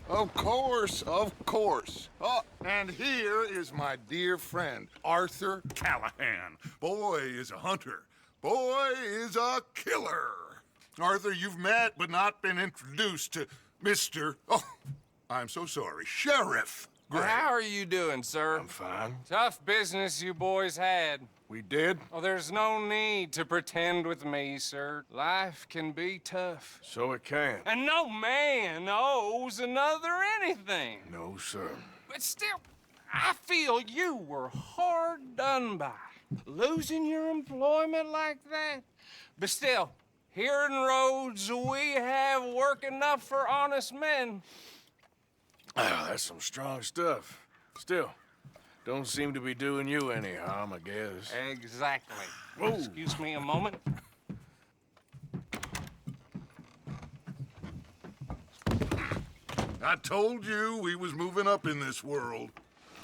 Of course, of course. Oh, and here is my dear friend, Arthur Callahan. Boy is a hunter. Boy is a killer. Arthur, you've met but not been introduced to Mr. Oh, I'm so sorry, Sheriff Gray. How are you doing, sir? I'm fine. Tough business you boys had. We did? Oh, there's no need to pretend with me, sir. Life can be tough. So it can. And no man owes another anything. No, sir. But still, I feel you were hard done by. Losing your employment like that. But still, here in Rhodes, we have work enough for honest men. Ah, that's some strong stuff. Still, don't seem to be doing you any harm, I guess. Exactly. Whoa. Excuse me a moment. I told you we was moving up in this world.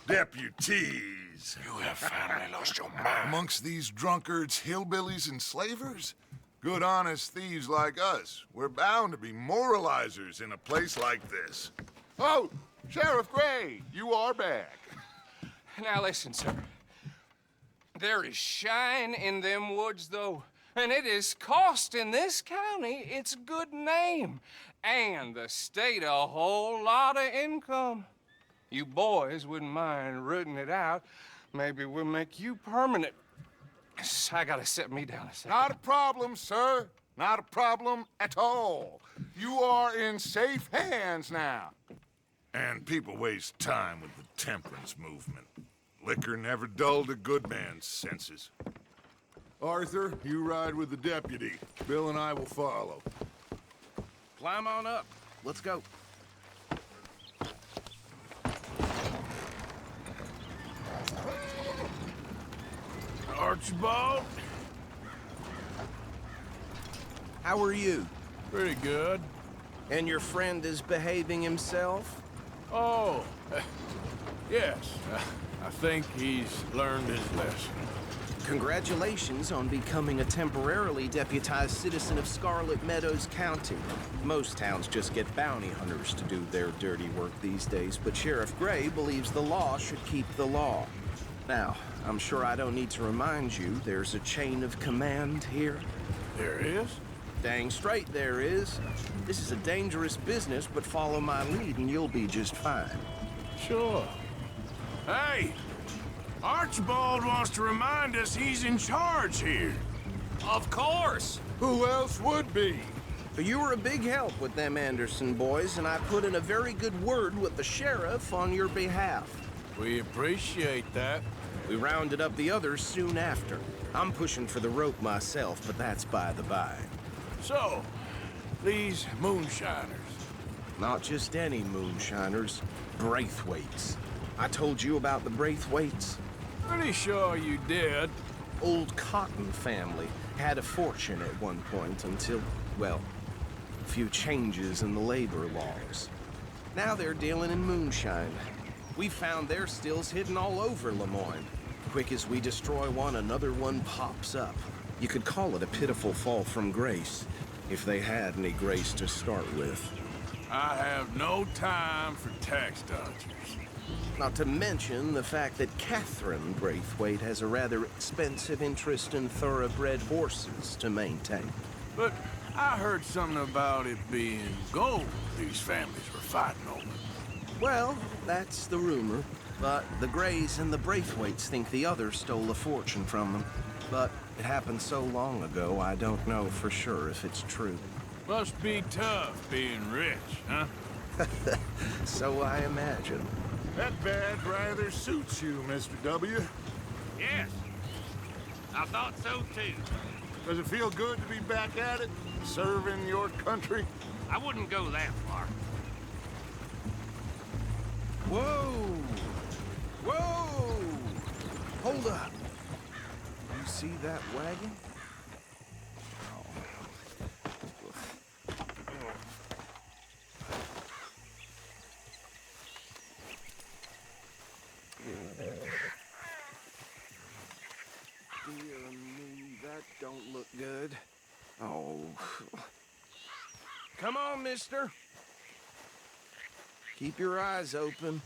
Deputies. You have finally lost your mind. Amongst these drunkards, hillbillies, and slavers? Good honest thieves like us. We're bound to be moralizers in a place like this. Oh, Sheriff Gray, you are back. Now listen, sir. There is shine in them woods, though, and it is costing this county its good name, and the state a whole lot of income. You boys wouldn't mind rooting it out. Maybe we'll make you permanent. I gotta sit me down a second. Not a problem, sir. Not a problem at all. You are in safe hands now. And people waste time with the temperance movement. Liquor never dulled a good man's senses. Arthur, you ride with the deputy. Bill and I will follow. Climb on up. Let's go. Archibald? How are you? Pretty good. And your friend is behaving himself? Oh, yes. I think he's learned his lesson. Congratulations on becoming a temporarily deputized citizen of Scarlet Meadows County. Most towns just get bounty hunters to do their dirty work these days, but Sheriff Gray believes the law should keep the law. Now, I'm sure I don't need to remind you there's a chain of command here. There is? Dang straight there is. This is a dangerous business, but follow my lead and you'll be just fine. Sure. Hey! Archibald wants to remind us he's in charge here. Of course. Who else would be? But you were a big help with them Anderson boys, and I put in a very good word with the sheriff on your behalf. We appreciate that. We rounded up the others soon after. I'm pushing for the rope myself, but that's by the by. So, these moonshiners. Not just any moonshiners, Braithwaites. I told you about the Braithwaites? Pretty sure you did. Old Cotton family had a fortune at one point until, well, a few changes in the labor laws. Now they're dealing in moonshine. We found their stills hidden all over Lemoyne. Quick as we destroy one, another one pops up. You could call it a pitiful fall from grace, if they had any grace to start with. I have no time for tax dodgers. Not to mention the fact that Catherine Braithwaite has a rather expensive interest in thoroughbred horses to maintain. But I heard something about it being gold these families were fighting over. Well, that's the rumor. But the Grays and the Braithwaites think the others stole a fortune from them. But it happened so long ago, I don't know for sure if it's true. Must be tough being rich, huh? So I imagine. That badge rather suits you, Mr. W. Yes. I thought so, too. Does it feel good to be back at it, serving your country? I wouldn't go that far. Whoa! Whoa! Hold up. You see that wagon? Dear me, that don't look good. Oh. Come on, mister. Keep your eyes open.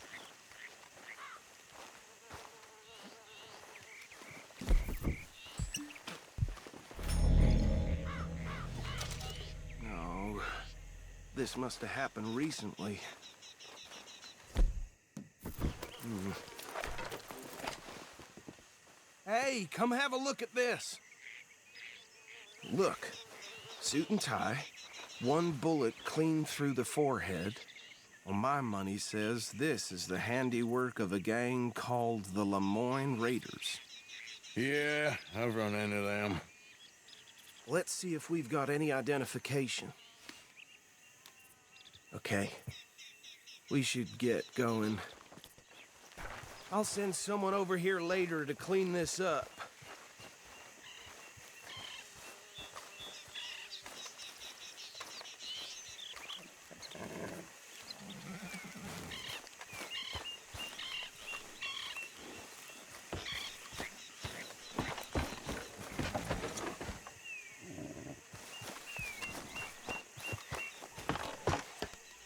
No, this must have happened recently. Hey, come have a look at this. Look, suit and tie, one bullet clean through the forehead. Well, my money says this is the handiwork of a gang called the Lemoyne Raiders. Yeah, I've run into them. Let's see if we've got any identification. Okay, we should get going. I'll send someone over here later to clean this up.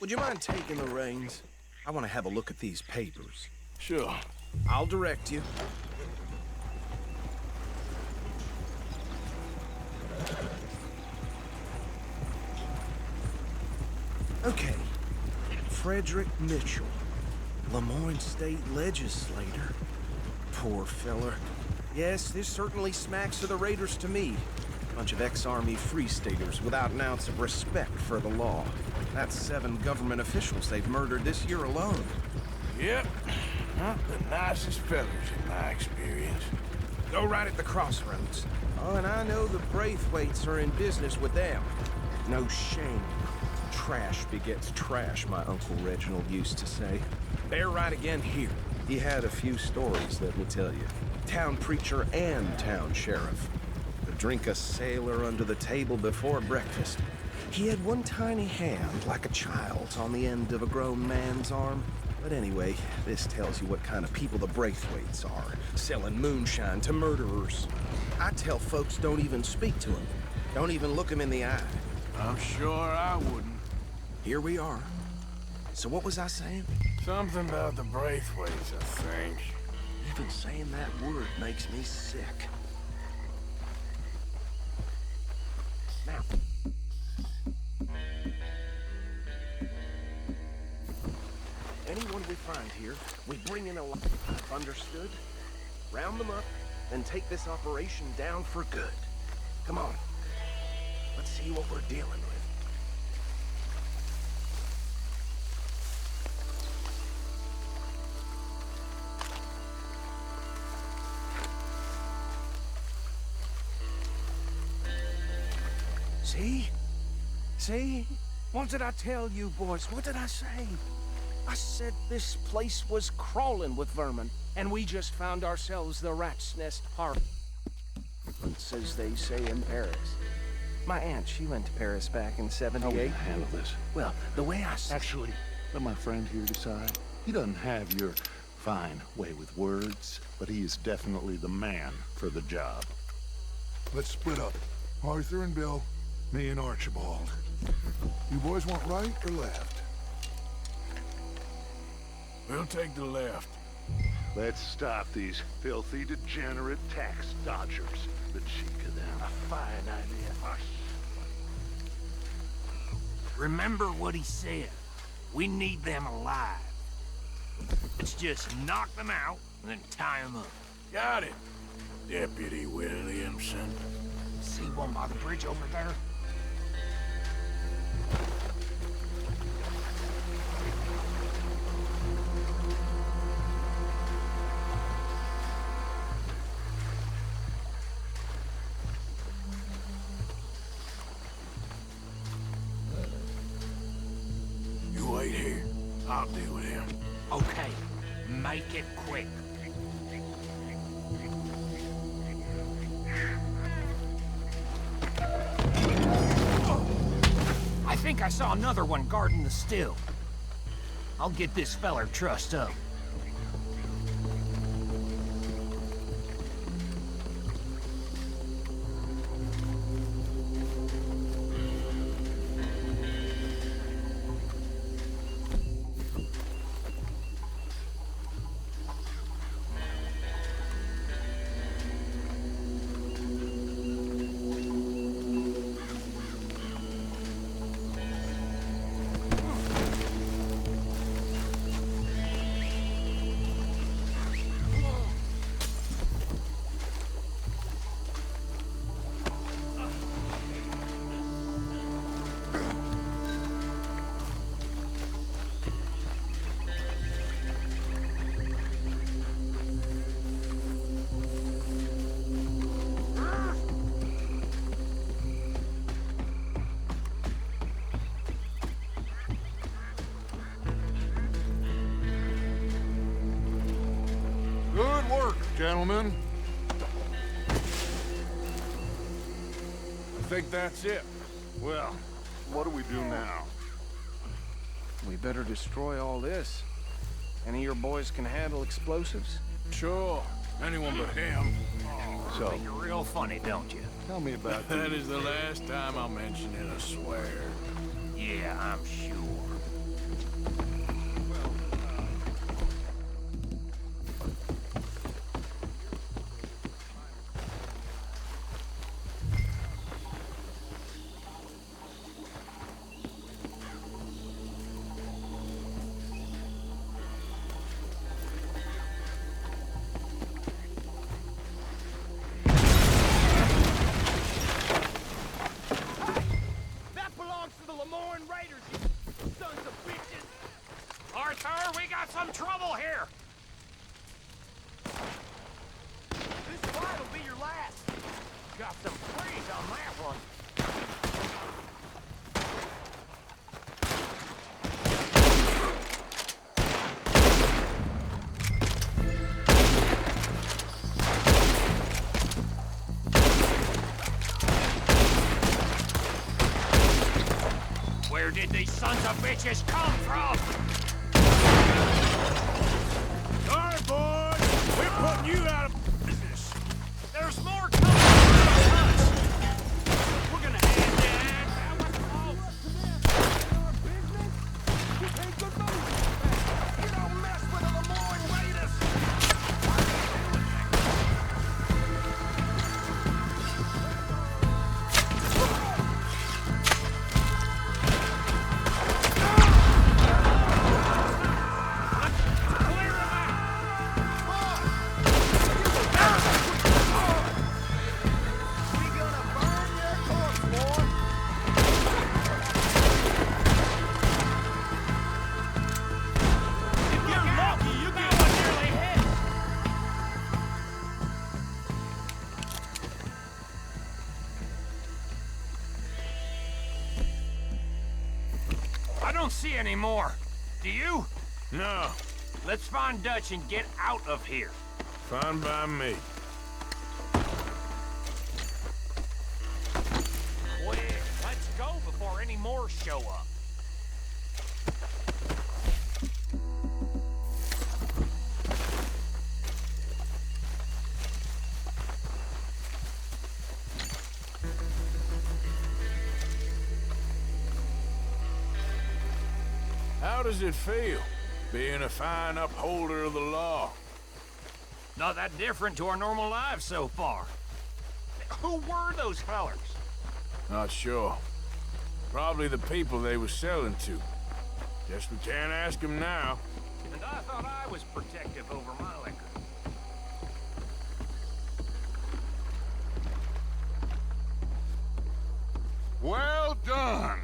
Would you mind taking the reins? I want to have a look at these papers. Sure. I'll direct you. Okay. Frederick Mitchell, Lemoyne State Legislator. Poor feller. Yes, this certainly smacks of the Raiders to me. Bunch of ex-Army Free Staters without an ounce of respect for the law. That's 7 government officials they've murdered this year alone. Yep. Not the nicest fellas in my experience. Go right at the crossroads. Oh, and I know the Braithwaites are in business with them. No shame. Trash begets trash, my Uncle Reginald used to say. They're right again here. He had a few stories, let me tell you. Town preacher and town sheriff. Could drink a sailor under the table before breakfast. He had one tiny hand, like a child's, on the end of a grown man's arm. But anyway, this tells you what kind of people the Braithwaites are, selling moonshine to murderers. I tell folks don't even speak to them. Don't even look them in the eye. I'm sure I wouldn't. Here we are. So what was I saying? Something about the Braithwaites, I think. Even saying that word makes me sick. Now. Anyone we find here, we bring in alive, understood? Round them up, and take this operation down for good. Come on. Let's see what we're dealing with. See? See? What did I tell you, boys? What did I say? I said this place was crawling with vermin, and we just found ourselves the rat's nest party, as they say in Paris. My aunt, she went to Paris back in '78. How will you handle this? Well, the way I Actually, let my friend here decide. He doesn't have your fine way with words, but he is definitely the man for the job. Let's split up. Arthur and Bill, me and Archibald. You boys want right or left? We'll take the left. Let's stop these filthy, degenerate tax dodgers. The cheek of them. A fine idea. Remember what he said. We need them alive. Let's just knock them out and then tie them up. Got it, Deputy Williamson. See one by the bridge over there? You wait here. I'll deal with him. Okay, make it quick. I think I saw another one guarding the still. I'll get this feller trussed up. Gentlemen, I think that's it. well, what do we do now? We better destroy all this. Any of your boys can handle explosives? Sure. Anyone but him. So, You're real funny, don't you? tell me about That is the last time I'll mention it, I swear. Yeah, I'm sure. Arthur, we got some trouble here! This fight will be your last. Got some freeze on that one. Where did these sons of bitches come from? Sorry, boys! We're putting you out of business. There's more coming! We're gonna hand that. You don't mess with the Lemoyne Raiders! I don't see any more. Do you? No, Let's find Dutch and get out of here. fine by me. Quick, let's go before any more show up. How does it feel, being a fine upholder of the law? Not that different to our normal lives so far. Who were those fellers? Not sure. Probably the people they were selling to. Guess we can't ask them now. And I thought I was protective over my liquor. Well done.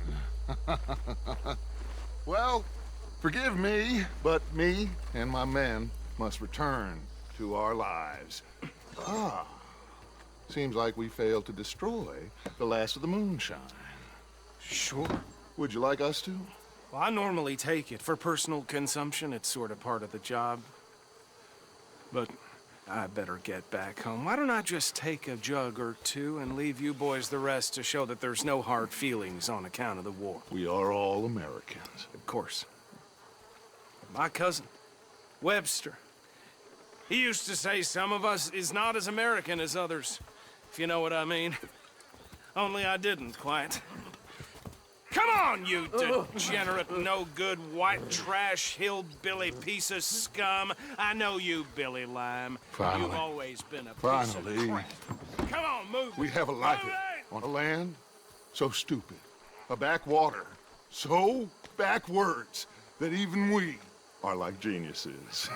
Well, forgive me, but me and my men must return to our lives. Seems like we failed to destroy the last of the moonshine. Sure. Would you like us to? Well, I normally take it. For personal consumption, it's sort of part of the job. But I better get back home. Why don't I just take a jug or two and leave you boys the rest to show that there's no hard feelings on account of the war? We are all Americans. Of course. My cousin, Webster, he used to say some of us is not as American as others, if you know what I mean. Only I didn't quite. Come on, you degenerate, no-good, white trash, hillbilly piece of scum. I know you, Billy Lime. Finally. You've always been a piece Finally. of crap. Come on, move. We have a life Move it! on a land so stupid, a backwater so backwards that even we are like geniuses.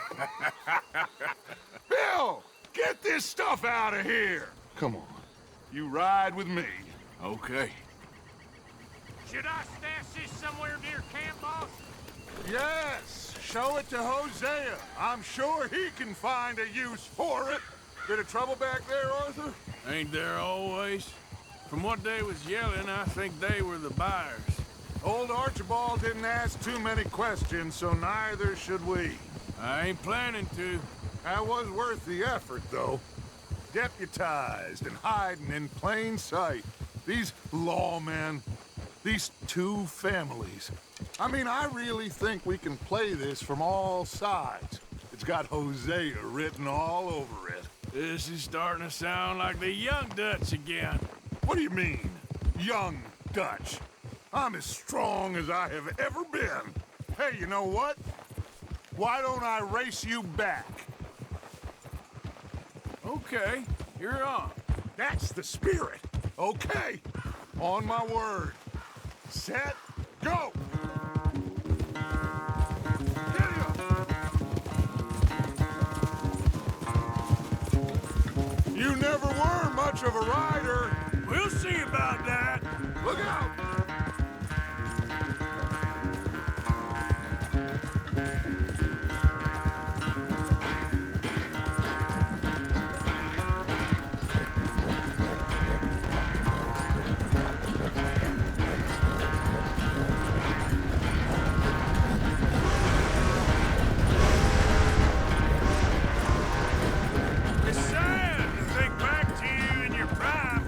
Bill, get this stuff out of here. Come on, you ride with me. Okay. Should I stash this somewhere near camp, boss? Yes, show it to Hosea. I'm sure he can find a use for it. Bit of trouble back there, Arthur? Ain't there always? From what they was yelling, I think they were the buyers. Old Archibald didn't ask too many questions, so neither should we. I ain't planning to. That was worth the effort, though. Deputized and hiding in plain sight. These lawmen, these two families. I mean, I really think we can play this from all sides. It's got Hosea written all over it. This is starting to sound like the Young Dutch again. What do you mean, young Dutch? I'm as strong as I have ever been. Hey, you know what? Why don't I race you back? Okay, you're on. That's the spirit. Okay, on my word. Set, go! You never were much of a rider. We'll see about that. Look out! It's sad to think back to you in your prime.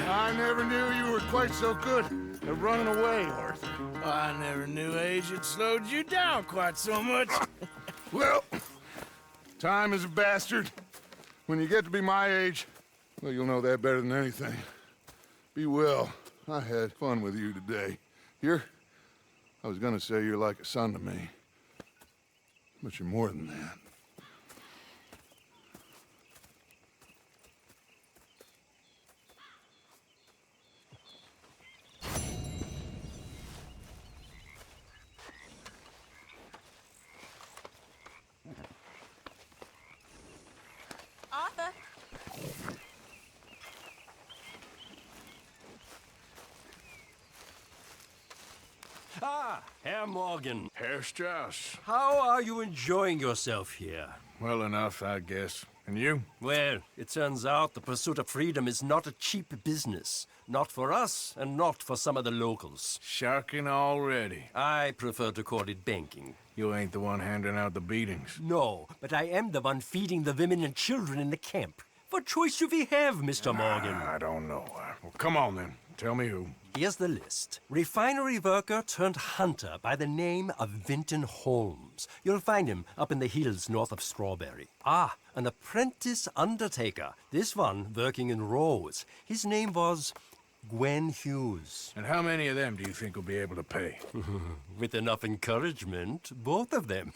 I never knew you were quite so good at running away, Arthur. I never knew age had slowed you down quite so much. Well, time is a bastard. When you get to be my age, well, you'll know that better than anything. Be well. I had fun with you today. I was gonna say you're like a son to me. But you're more than that. Arthur. Ah, Herr Morgan. Herr Strauss. How are you enjoying yourself here? Well enough, I guess. And you? Well, it turns out the pursuit of freedom is not a cheap business. Not for us, and not for some of the locals. Sharking already. I prefer to call it banking. You ain't the one handing out the beatings. No, but I am the one feeding the women and children in the camp. What choice do we have, Mr. Morgan? I don't know. Well, come on then. Tell me who. Here's the list. Refinery worker turned hunter by the name of Vinton Holmes. You'll find him up in the hills north of Strawberry. Ah, an apprentice undertaker. This one working in Rose. His name was Gwen Hughes. And how many of them do you think will be able to pay? With enough encouragement, both of them.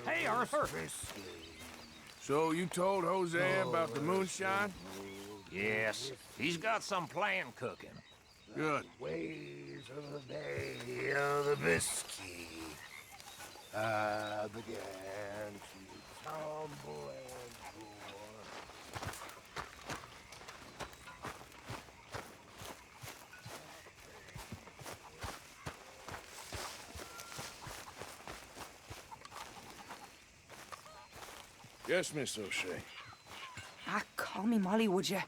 Hey, Arthur. So you told Jose about the moonshine? Yes, he's got some plan cooking. Good. Ways of the day of the whiskey. I began to tumble and pour. Yes, Miss O'Shea. Ah, call me Molly, would you?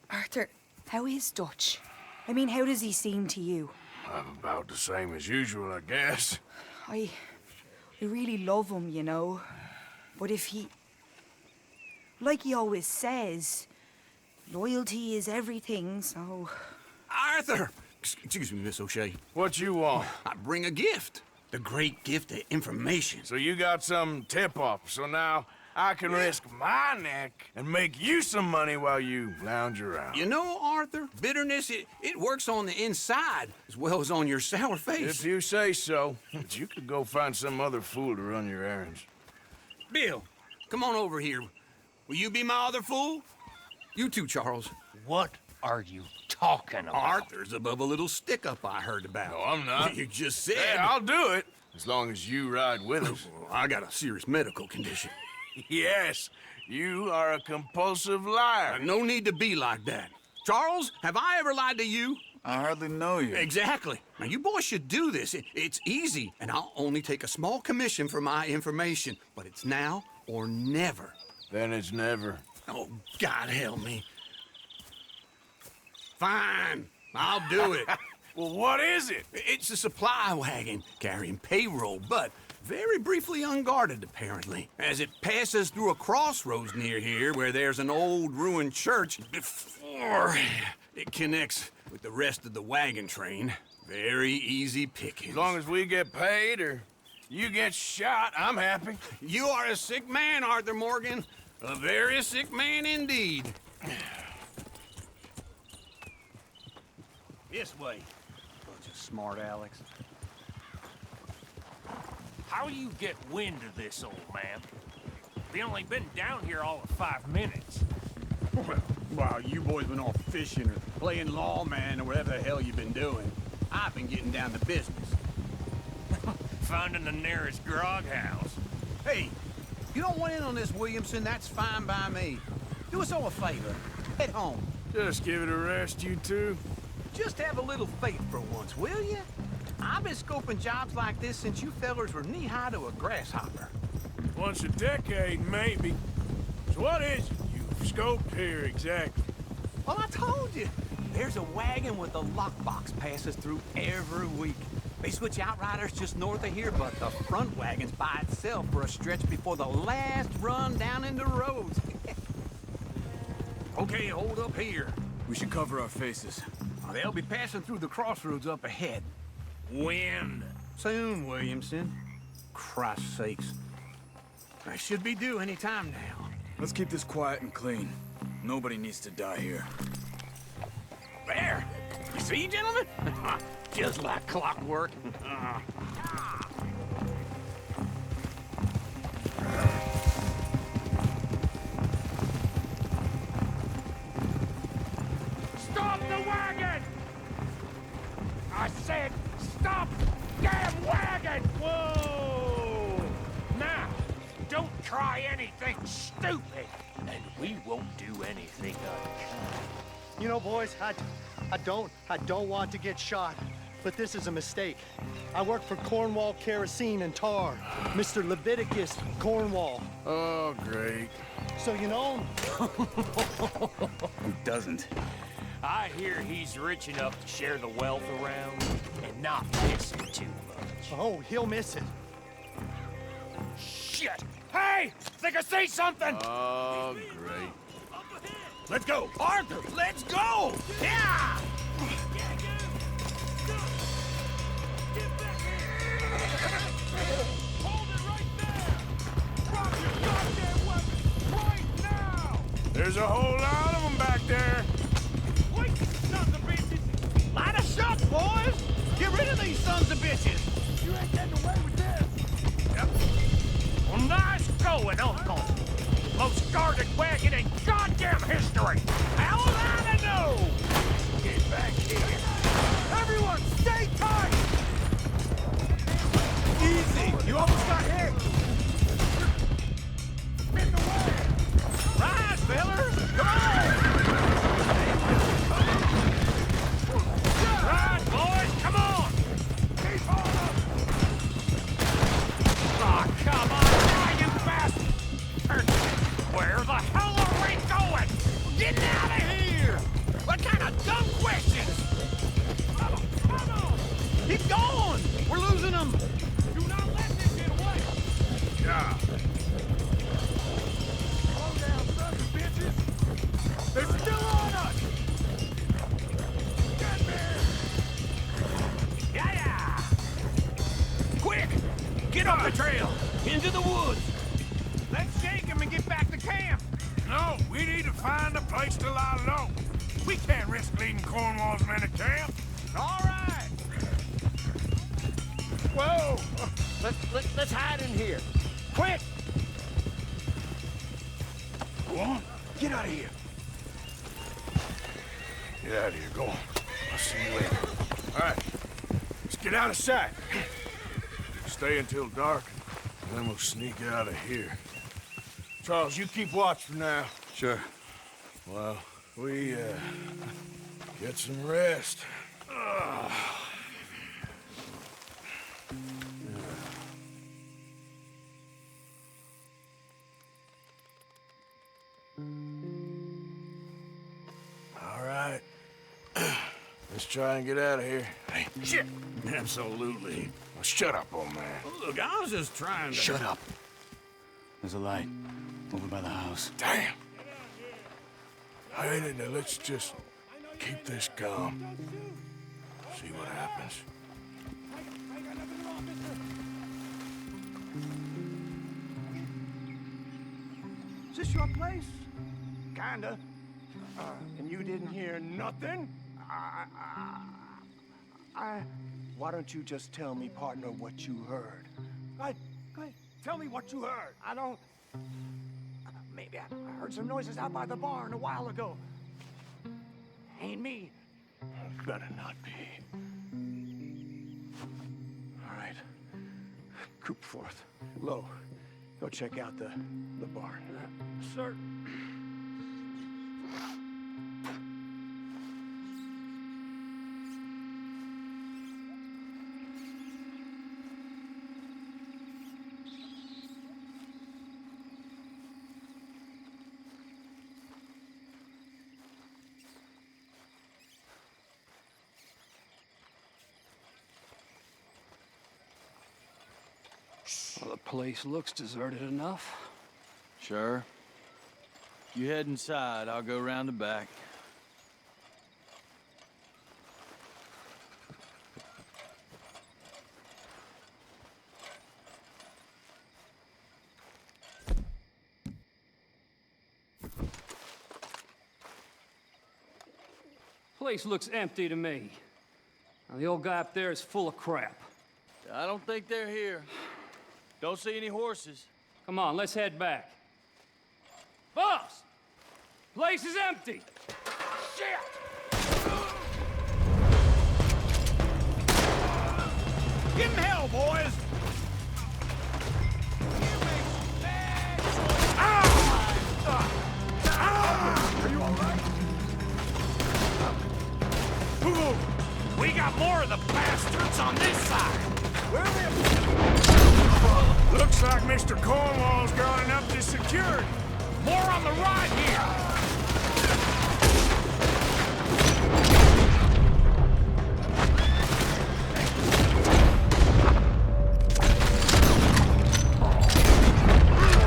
Arthur, how is Dutch? I mean, how does he seem to you? I'm about the same as usual, I guess. I really love him, you know. But if he... Like he always says, loyalty is everything, so... Arthur! Excuse me, Miss O'Shea. What you want? I bring a gift. The great gift of information. So you got some tip-off, so now I can risk my neck and make you some money while you lounge around. You know, Arthur, bitterness, it works on the inside as well as on your sour face. If you say so. But you could go find some other fool to run your errands. Bill, come on over here. Will you be my other fool? You too, Charles. What are you talking about? Arthur's above a little stick-up I heard about. No, I'm not. You just said... Hey, I'll do it, as long as you ride with us. I got a serious medical condition. Yes, you are a compulsive liar. No need to be like that. Charles, have I ever lied to you? I hardly know you. Exactly. Now, you boys should do this. It's easy, and I'll only take a small commission for my information. But it's now or never. Then it's never. Oh, God help me. Fine, I'll do it. Well, what is it? It's a supply wagon carrying payroll, but very briefly unguarded, apparently. As it passes through a crossroads near here where there's an old ruined church before it connects with the rest of the wagon train. Very easy pickings. As long as we get paid or you get shot, I'm happy. You are a sick man, Arthur Morgan. A very sick man indeed. This way. Bunch of smart Alex. How you get wind of this, old man? We only been down here all of 5 minutes. Well, while you boys been off fishing or playing lawman or whatever the hell you've been doing, I've been getting down to business. Finding the nearest grog house. Hey, if you don't want in on this, Williamson, that's fine by me. Do us all a favor. Head home. Just give it a rest, you two. Just have a little faith for once, will you? I've been scoping jobs like this since you fellers were knee-high to a grasshopper. Once a decade, maybe. So what is it you've scoped here exactly? Well, I told you. There's a wagon with a lockbox passes through every week. They switch outriders just north of here, but the front wagon's by itself for a stretch before the last run down into roads. Okay, hold up here. We should cover our faces. They'll be passing through the crossroads up ahead. When? Soon, Williamson. Christ's sakes. I should be due any time now. Let's keep this quiet and clean. Nobody needs to die here. There! You see, gentlemen? Just like clockwork. Stop the wagon! I said, stop damn wagon! Whoa! Now, don't try anything stupid, and we won't do anything unkind. You know, boys, I don't want to get shot, but this is a mistake. I work for Cornwall Kerosene and Tar, Mr. Leviticus Cornwall. Oh, great. So you know him? Who doesn't? I hear he's rich enough to share the wealth around and not miss it too much. Oh, he'll miss it. Shit! Hey! Think I see something! Oh, great. Let's go! Arthur, let's go! Yeah! Hold it right there! Drop your goddamn weapon right now! There's a whole lot of them back there. Wait, sons of bitches! Line us up, boys! Get rid of these sons of bitches! You ain't getting away with this! Yep. Well, nice going, Uncle? Most guarded wagon in goddamn history! How am I to know? Get back here. Everyone, stay tight! Easy! You almost got hit! In the way! Rise, fellas! Come on! Rise, boys! Come on! Keep on up! Oh, come on! Now, you bastard! Where the hell are we going? Get out of here! What kind of dumb questions? Come on! Keep going! We're losing them! Do not let them get away! Yeah. Slow down, son of bitches! They're still on us! Get there! Yeah! Quick! Get off the trail! Into the woods! Let's shake him and get back to camp! No, we need to find a place to lie low. We can't risk leading Cornwall's men to camp. All right! Whoa! Let's hide in here. Quick! Go on. Get out of here. Get out of here. Go on. I'll see you later. All right. Let's get out of sight. Stay until dark, and then we'll sneak out of here. Charles, you keep watch for now. Sure. Well, we, get some rest. All right. Let's try and get out of here. Hey, Shit! absolutely. Well, shut up, old man. Look, I was just trying to... Shut up. There's a light over by the house. Damn. All right, now let's just keep this calm. See what happens. Is this your place? Kinda. And you didn't hear nothing? Why don't you just tell me, partner, what you heard? Go ahead. Tell me what you heard. I don't... Maybe I heard some noises out by the barn a while ago. Ain't me. Better not be. All right. Coop forth. Low. Go check out the barn. Sir. Well, the place looks deserted enough. Sure. You head inside, I'll go round the back. Place looks empty to me. Now, the old guy up there is full of crap. I don't think they're here. Don't see any horses. Come on, let's head back. Boss! Place is empty! Shit! Give him hell, boys! Are you all right? We got more of the bastards on this side! Where are we? Looks like Mr. Cornwall's got enough to secure. More on the right here!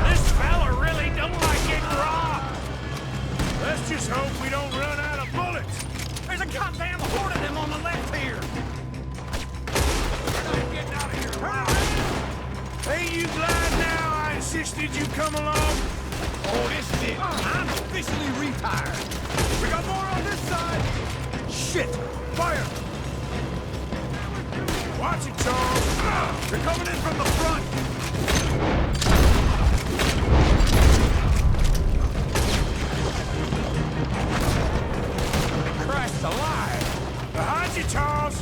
This fella really don't like getting robbed! Let's just hope we don't run out of bullets. There's a goddamn horde of them on the left here! We're not getting out of here, right? Ain't you glad now I insisted you come along? Oh, this is it. I'm officially retired. We got more on this side. Shit! Fire! Watch it, Charles! They're coming in from the front. Easy, Charles!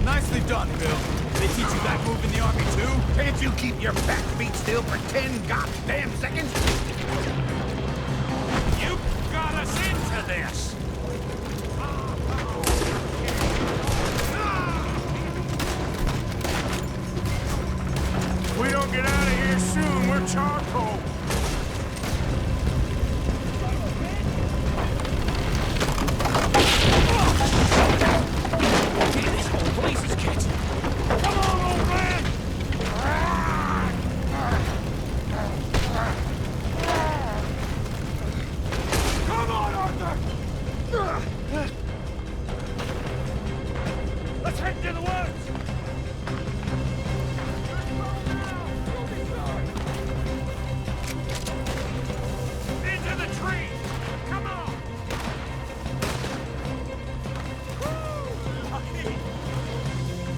Nicely done, Bill. They teach you that move in the Army, too? Can't you keep your back feet still for 10 goddamn seconds? You got us into this! If we don't get out of here soon, we're charcoal. This whole place is catching. Come on, old man! Come on, Arthur! Let's head to the woods! Into the tree! Come on!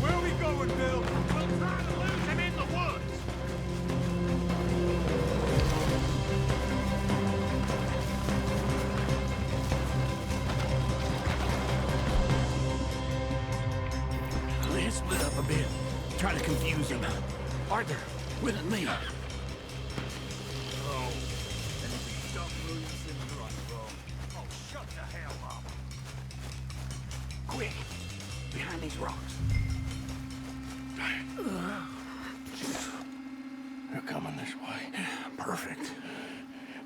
Where are we going, Bill? We'll try to lose him in the woods. Let's split up a bit. Try to confuse him. Arthur, with me. Oh, shut the hell up. Quick, behind these rocks. They're coming this way. Perfect.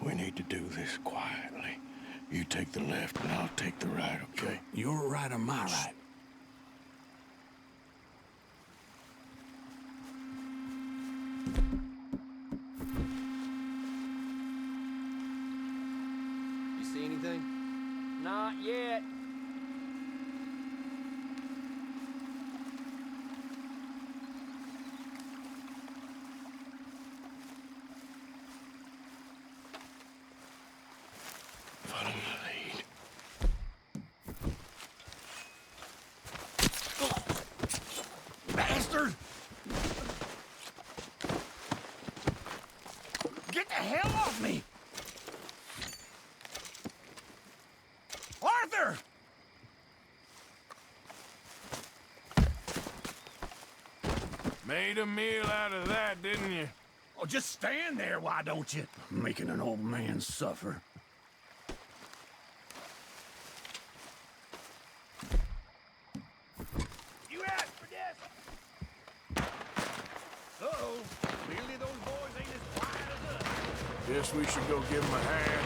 We need to do this quietly. You take the left and I'll take the right, okay? Your right or my right? You see anything? Not yet. Follow my lead. Bastard! Get the hell off me! Arthur! Made a meal out of that, didn't you? Oh, just stand there, why don't you? Making an old man suffer. You asked for this! Uh-oh. Clearly those boys ain't as quiet as us. Guess we should go give him a hand.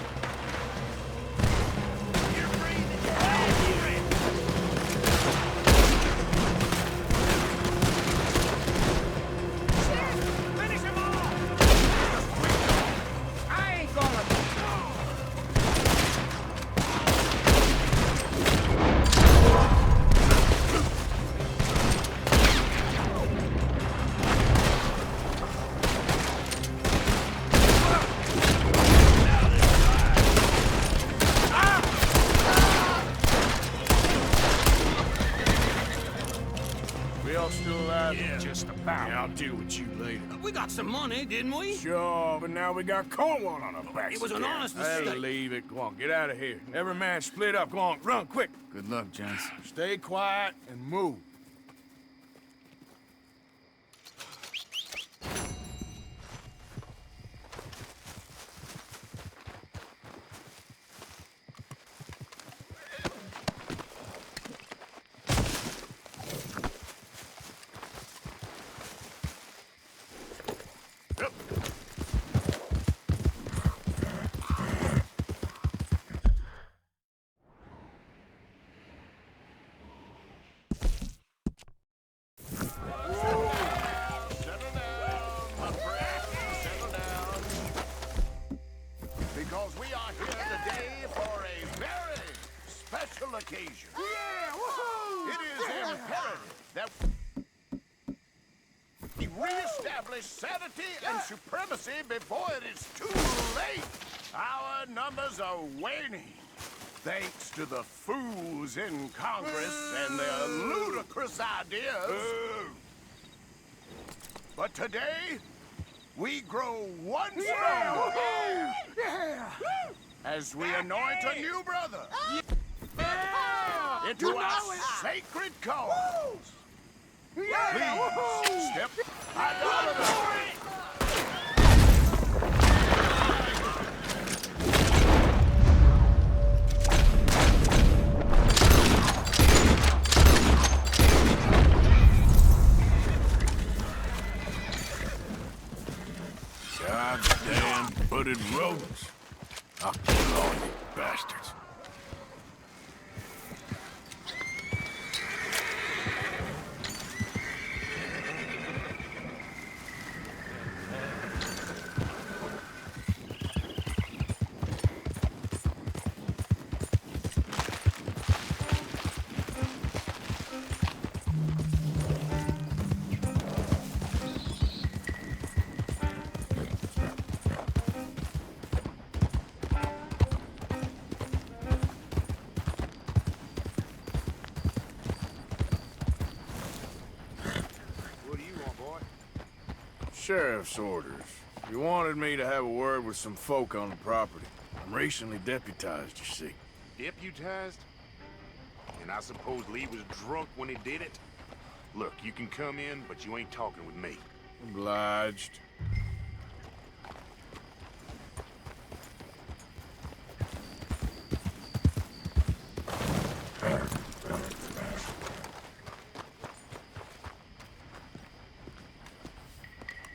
You're breathing hell, you ain't. Finish him off! I ain't gonna... We all still alive? Yeah. Just about. Yeah, I'll deal with you later. We got some money, didn't we? Sure, but now we got Cornwall on our backs. It was an honest I'll mistake. leave it. Go on, get out of here. Every man split up. Go on, run quick. Good luck, gents. Stay quiet and move. Because we are here today for a very special occasion. It is imperative that we reestablish sanity and supremacy before it is too late. Our numbers are waning, thanks to the fools in Congress and their ludicrous ideas. But today, we grow one stronger. Yeah. As we anoint a new brother into our sacred cause. Please step out of the way. Goddamn butted rodents. I'll kill all you bastards. Sheriff's orders. You wanted me to have a word with some folk on the property. I'm recently deputized, you see. Deputized? And I suppose Lee was drunk when he did it? Look, you can come in, but you ain't talking with me. Obliged.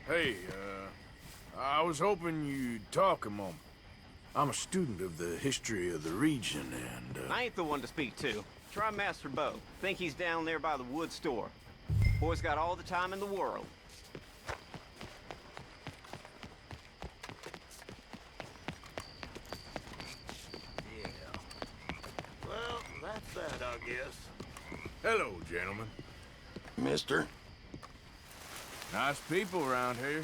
Hey, I was hoping you'd talk a moment. I'm a student of the history of the region, and, I ain't the one to speak to. Try Master Beau. Think he's down there by the wood store. Boy's got all the time in the world. Yeah. Well, that's that, I guess. Hello, gentlemen. Mister? Nice people around here.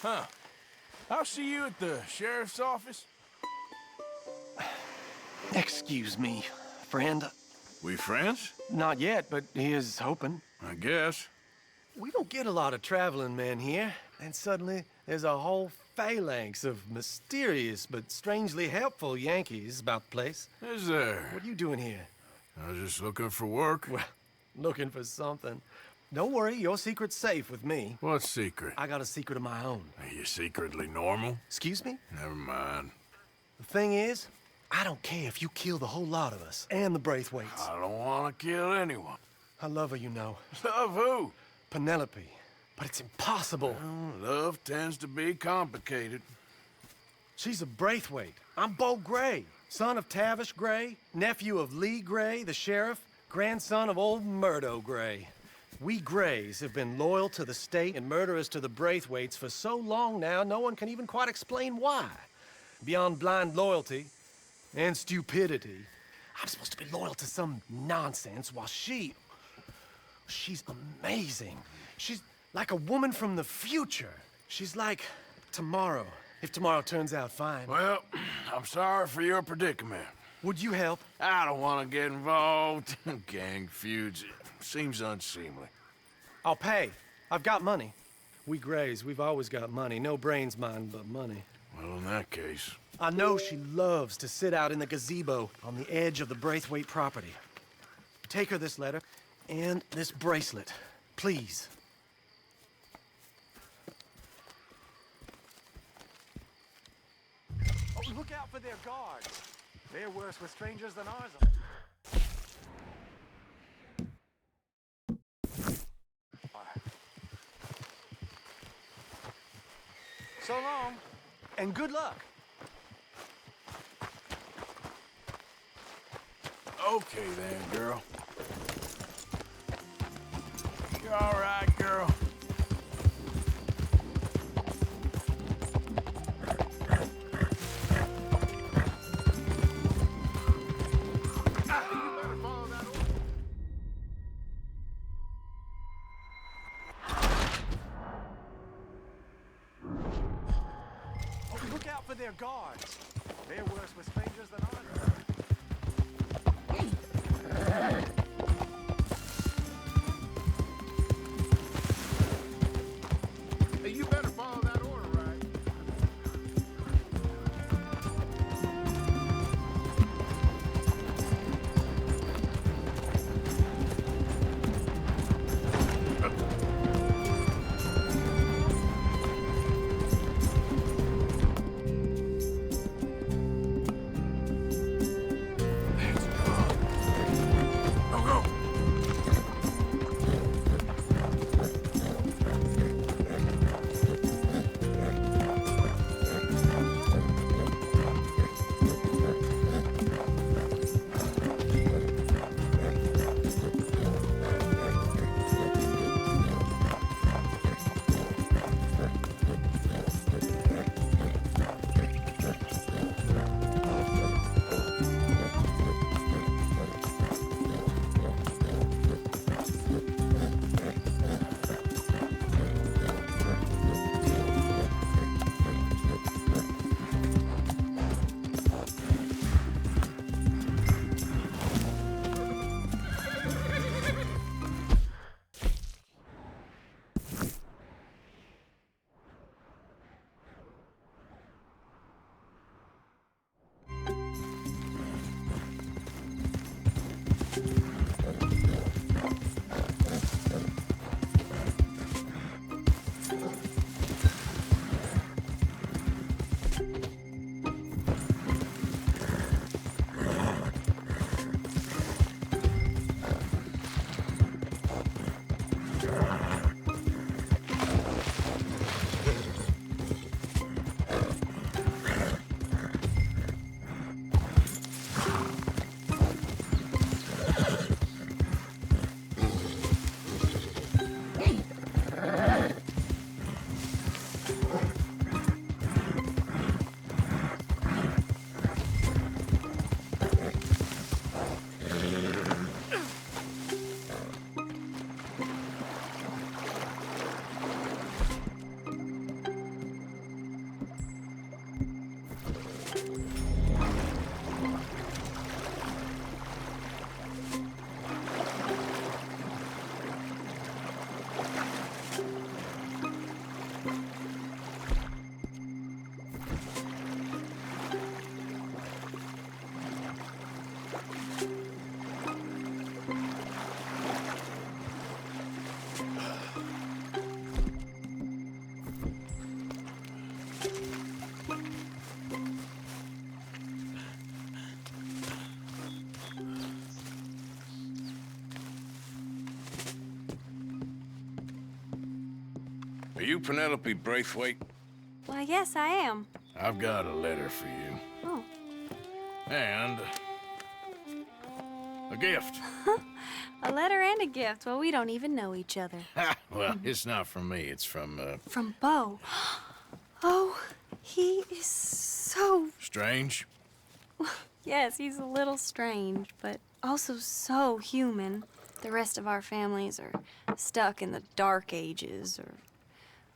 Huh. I'll see you at the sheriff's office. Excuse me, friend. We friends? Not yet, but he is hoping. I guess. We don't get a lot of traveling men here, and suddenly there's a whole phalanx of mysterious but strangely helpful Yankees about the place. Is there? What are you doing here? I was just looking for work. Well, looking for something. Don't worry, your secret's safe with me. What secret? I got a secret of my own. Are you secretly normal? Excuse me? Never mind. The thing is, I don't care if you kill the whole lot of us, and the Braithwaites. I don't want to kill anyone. I love her, you know. Love who? Penelope. But it's impossible. Well, love tends to be complicated. She's a Braithwaite. I'm Beau Gray, son of Tavish Gray, nephew of Lee Gray, the sheriff, grandson of old Murdo Gray. We Grays have been loyal to the state and murderers to the Braithwaites for so long now, no one can even quite explain why. Beyond blind loyalty and stupidity, I'm supposed to be loyal to some nonsense while she's amazing. She's like a woman from the future. She's like tomorrow, if tomorrow turns out fine. Well, I'm sorry for your predicament. Would you help? I don't want to get involved in gang feuds. It seems unseemly. I'll pay. I've got money. We Grays, we've always got money. No brains, mind, but money. Well, in that case... I know she loves to sit out in the gazebo on the edge of the Braithwaite property. Take her this letter and this bracelet, please. Oh, look out for their guards. They're worse with strangers than ours are. So long, and good luck. Okay then, girl. You all right, girl? Look out for their guards. They're worse with strangers than ours. Hey, you better follow that order, right? Are you Penelope Braithwaite? Why, yes, I am. I've got a letter for you. Oh. And a gift. A letter and a gift. Well, we don't even know each other. Well, it's not from me. It's from, From Beau. Oh, he is so... Strange? Yes, he's a little strange, but also so human. The rest of our families are stuck in the Dark Ages, or,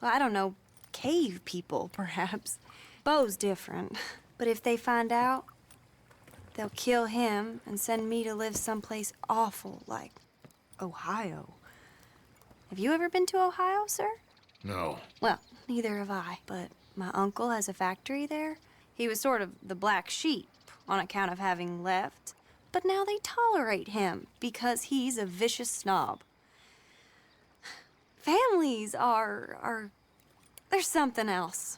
well, I don't know, cave people, perhaps. Beau's different. But if they find out, they'll kill him and send me to live someplace awful like Ohio. Have you ever been to Ohio, sir? No. Well, neither have I, but my uncle has a factory there. He was sort of the black sheep on account of having left, but now they tolerate him because he's a vicious snob. Families are there's something else.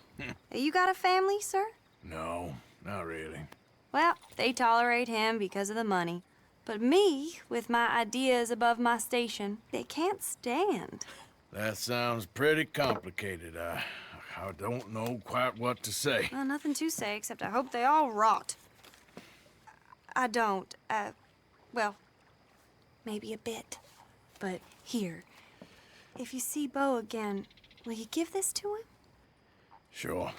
You got a family, sir? No, not really. Well, they tolerate him because of the money. But me, with my ideas above my station, they can't stand. That sounds pretty complicated. I don't know quite what to say. Well, nothing to say, except I hope they all rot. I don't, well, maybe a bit. But here, if you see Beau again, will you give this to him? Sure.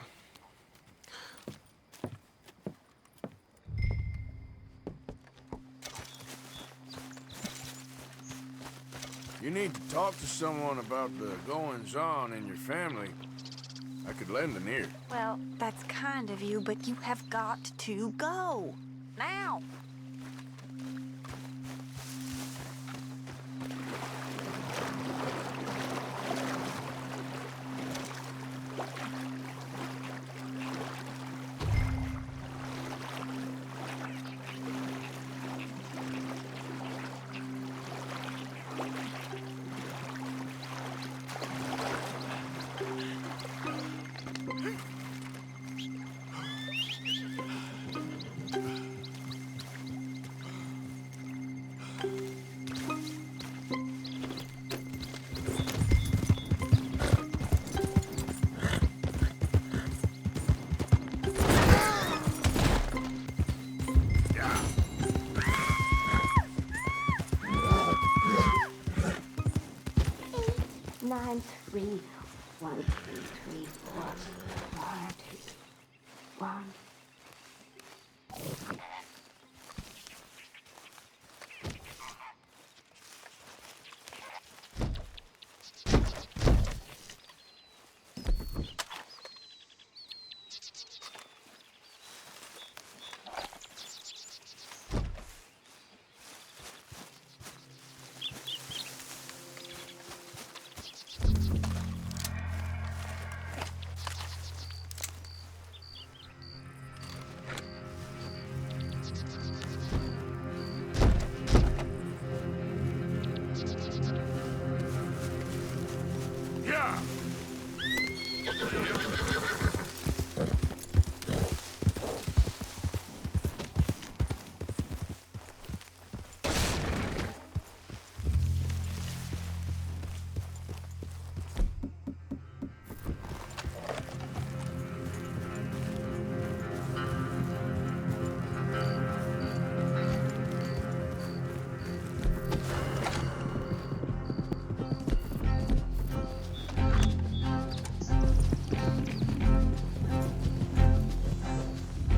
You need to talk to someone about the goings-on in your family. I could lend an ear. Well, that's kind of you, but you have got to go. Now! Nine, three, 1, 2, 3, 4, 1, 2, 1.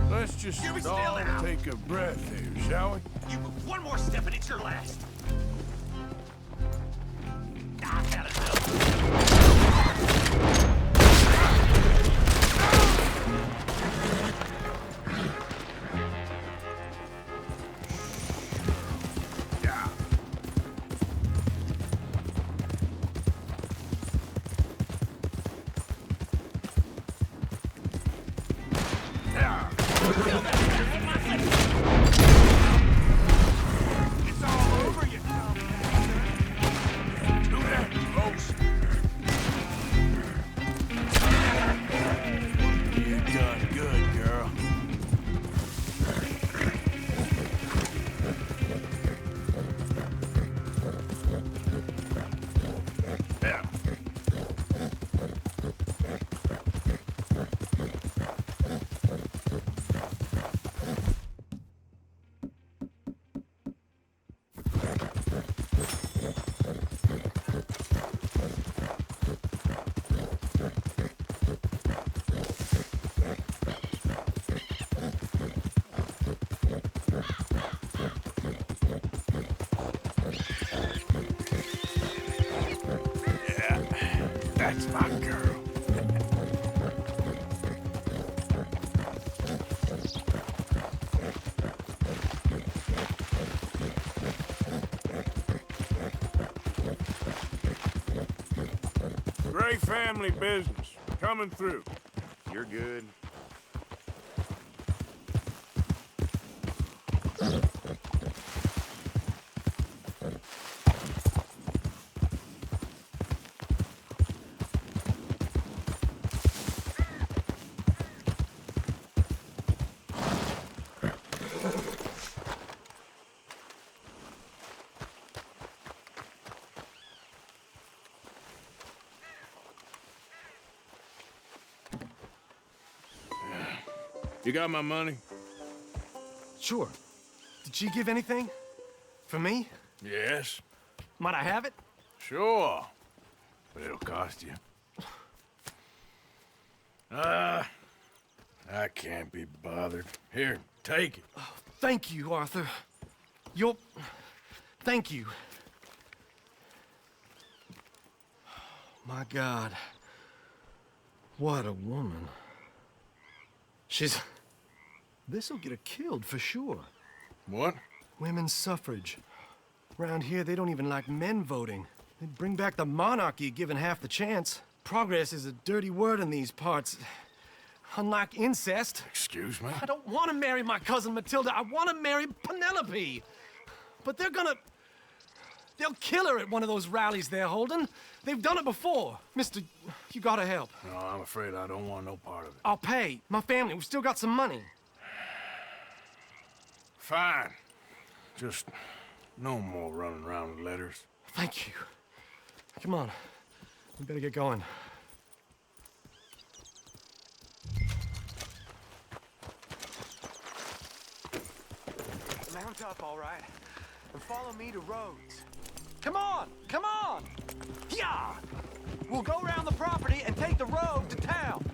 Let's just all take a breath here, shall we? You move one more step and it's your last. I've had It's all over, you dumb bastard. Do that, close. You done good, girl. That's my girl. Great family business. Coming through. You're good. You got my money? Sure. Did she give anything? For me? Yes. Might I have it? Sure. But it'll cost you. I can't be bothered. Here, take it. Oh, thank you, Arthur. You'll... Thank you. My God. What a woman. This'll get her killed for sure. What? Women's suffrage. Around here, they don't even like men voting. They'd bring back the monarchy given half the chance. Progress is a dirty word in these parts. Unlike incest. Excuse me? I don't want to marry my cousin Matilda. I want to marry Penelope. But they'll kill her at one of those rallies they're holding. They've done it before. Mister, you gotta help. No, I'm afraid I don't want no part of it. I'll pay. My family, we've still got some money. Fine. Just no more running around with letters. Thank you. Come on. We better get going. Mount up, all right, and follow me to Rhodes. Come on! Come on! Yeah! We'll go around the property and take the road to town.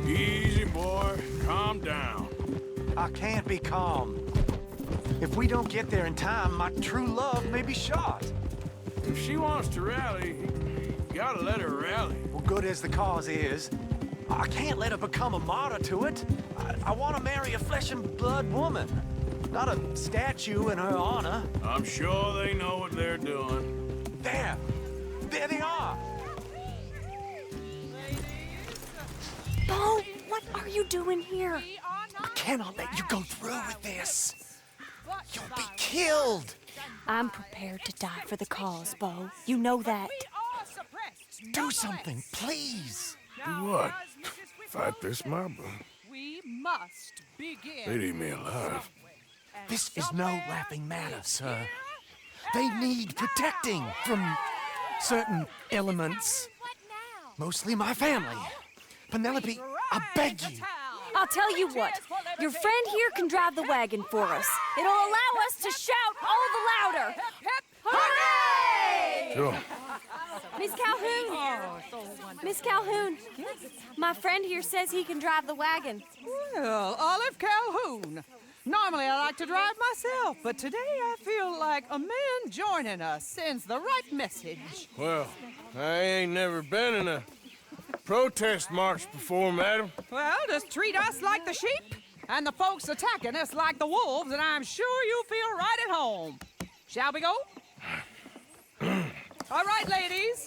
Easy, boy. Calm down. I can't be calm. If we don't get there in time, my true love may be shot. If she wants to rally, you gotta let her rally. Well, good as the cause is, I can't let her become a martyr to it. I want to marry a flesh and blood woman, not a statue in her honor. I'm sure they know what they're doing. There they are. Beau, what are you doing here? I cannot let you go through with this. You'll be killed. I'm prepared to die for the cause, Beau. You know that. Do something, please. Do what? Fight this mob? We must begin. They'd eat me alive. This is no laughing matter, sir. They need protecting from certain elements. Mostly my family. Penelope, I beg you. I'll tell you what. Your friend here can drive the wagon for us. It'll allow us to shout all the louder. Hooray! Sure. Miss Calhoun. Miss Calhoun. My friend here says he can drive the wagon. Well, Olive Calhoun. Normally I like to drive myself, but today I feel like a man joining us sends the right message. Well, I ain't never been in a protest march before, madam. Well, just treat us like the sheep, and the folks attacking us like the wolves, and I'm sure you'll feel right at home. Shall we go? All right, ladies.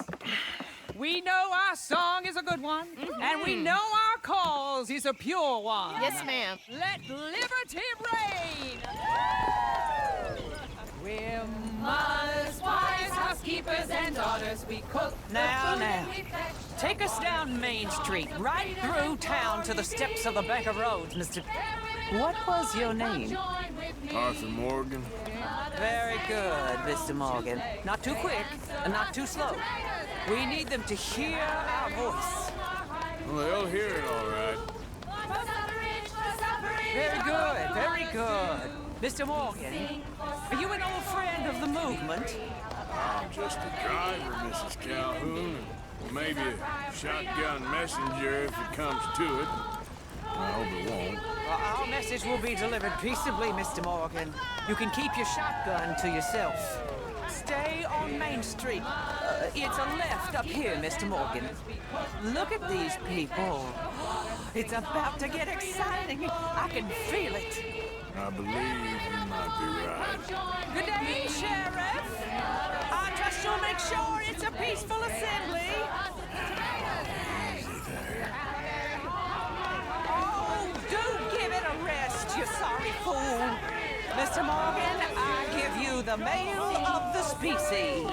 We know our song is a good one, and we know our cause is a pure one. Yes, ma'am. Let liberty reign! We're mothers, wives, housekeepers, and daughters. We cook Now. Take us down Main Street, right through town to the steps of the Bank of Rhodes, Mr. What was your name? Arthur Morgan. Very good, Mr. Morgan. Not too quick and not too slow. We need them to hear our voice. Well, they'll hear it all right. Very good, very good. Mr. Morgan, are you an old friend of the movement? I'm just a driver, Mrs. Calhoun, and maybe a shotgun messenger if it comes to it. I hope it won't. Well, our message will be delivered peaceably, Mr. Morgan. You can keep your shotgun to yourself. Stay on Main Street. It's a left up here, Mr. Morgan. Look at these people. It's about to get exciting. I can feel it. I believe you might be right. Good day, Sheriff. I trust you'll make sure it's a peaceful assembly. Easy there. Oh, do give it a rest, you sorry fool. Mr. Morgan, I give you the male of the species.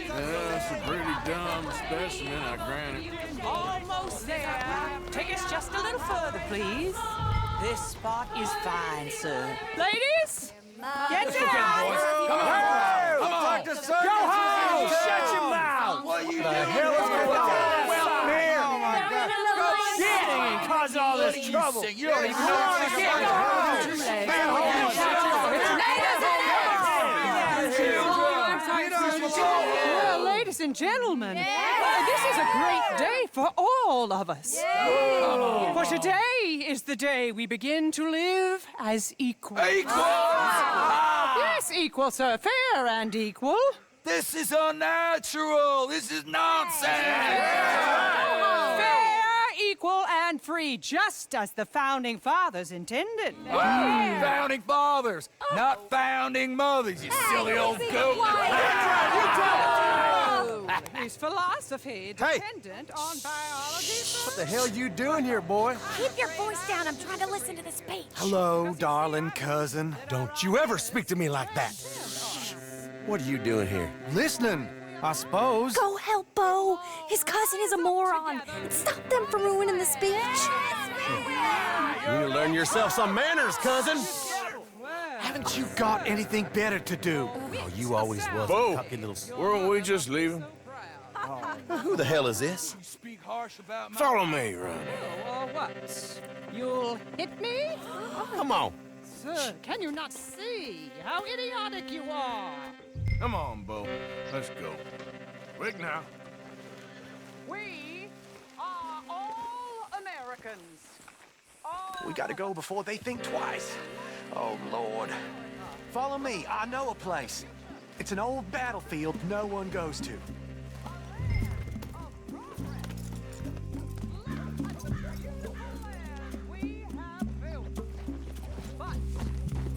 That's a pretty dumb specimen, I grant it. Almost there. Take us just a little further, please. This spot is fine, sir. Ladies, get down. Come on. Come on. Go home. Shut your mouth. What are you doing? The hell is going on? Well, here. Oh, my God. Go shit and cause all this trouble. You don't even know what to get. Go home. Well, ladies and gentlemen, this day for all of us. For today is the day we begin to live as equals. Yes, equal, sir. Fair and equal. This is unnatural. This is nonsense. Fair, equal, and free, just as the Founding Fathers intended. Founding fathers, not founding mothers, you silly old goat. His philosophy dependent on biology. What the hell you doing here, boy? Keep your voice down. I'm trying to listen to the speech. Hello, darling cousin. Don't you ever speak to me like that. What are you doing here? Listening, I suppose. Go help Beau. His cousin is a moron. And stop them from ruining the speech. You need to learn yourself some manners, cousin. Haven't you got anything better to do? Oh, you always was Beau, a cocky little... weren't we just leaving? Who the hell is this? Follow me, Ron. What? You'll hit me? Come on. Sir, can you not see how idiotic you are? Come on, Beau. Let's go. Quick now. We are all Americans. We gotta go before they think twice. Oh, Lord. Follow me. I know a place. It's an old battlefield no one goes to.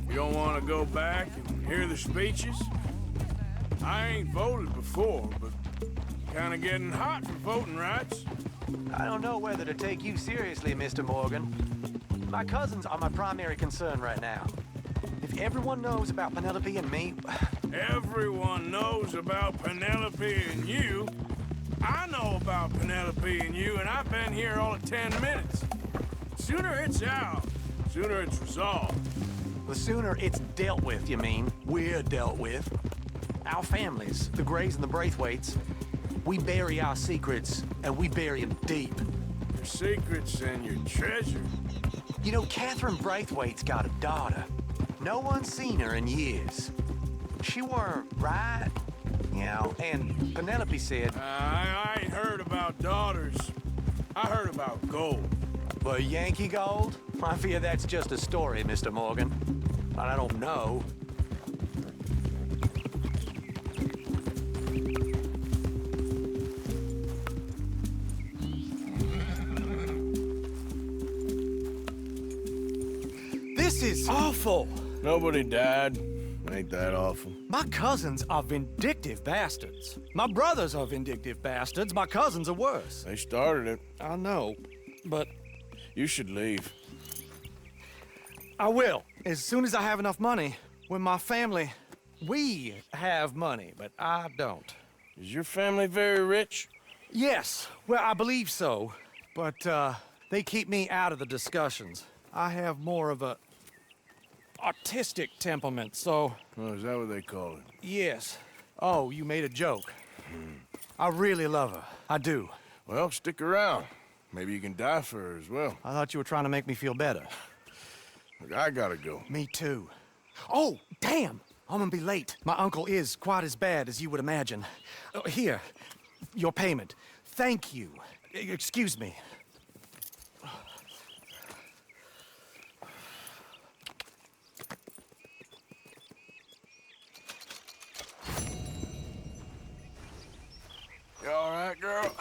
You don't want to go back and hear the speeches? I ain't voted before, but kind of getting hot for voting rights. I don't know whether to take you seriously, Mr. Morgan. My cousins are my primary concern right now. If everyone knows about Penelope and me... Everyone knows about Penelope and you. I know about Penelope and you, and I've been here all of 10 minutes. Sooner it's out, sooner it's resolved. The sooner it's dealt with, you mean? We're dealt with. Our families, the Grays and the Braithwaites, we bury our secrets, and we bury them deep. Your secrets and your treasure. You know, Catherine Braithwaite's got a daughter. No one's seen her in years. She weren't right, you know, and Penelope said... I ain't heard about daughters. I heard about gold. But Yankee gold? I fear that's just a story, Mr. Morgan. I don't know. This is awful. Nobody died. Ain't that awful? My cousins are vindictive bastards. My brothers are vindictive bastards. My cousins are worse. They started it. I know, but... You should leave. I will, as soon as I have enough money. When my family... We have money, but I don't. Is your family very rich? Yes, well, I believe so. But, they keep me out of the discussions. I have more of a... artistic temperament, so... Oh, is that what they call it? Yes. Oh, you made a joke. I really love her. I do. Well, stick around. Maybe you can die for her as well. I thought you were trying to make me feel better. Look, I gotta go. Me too. Oh, damn! I'm gonna be late. My uncle is quite as bad as you would imagine. Here, your payment. Thank you. Excuse me. You all right, girl?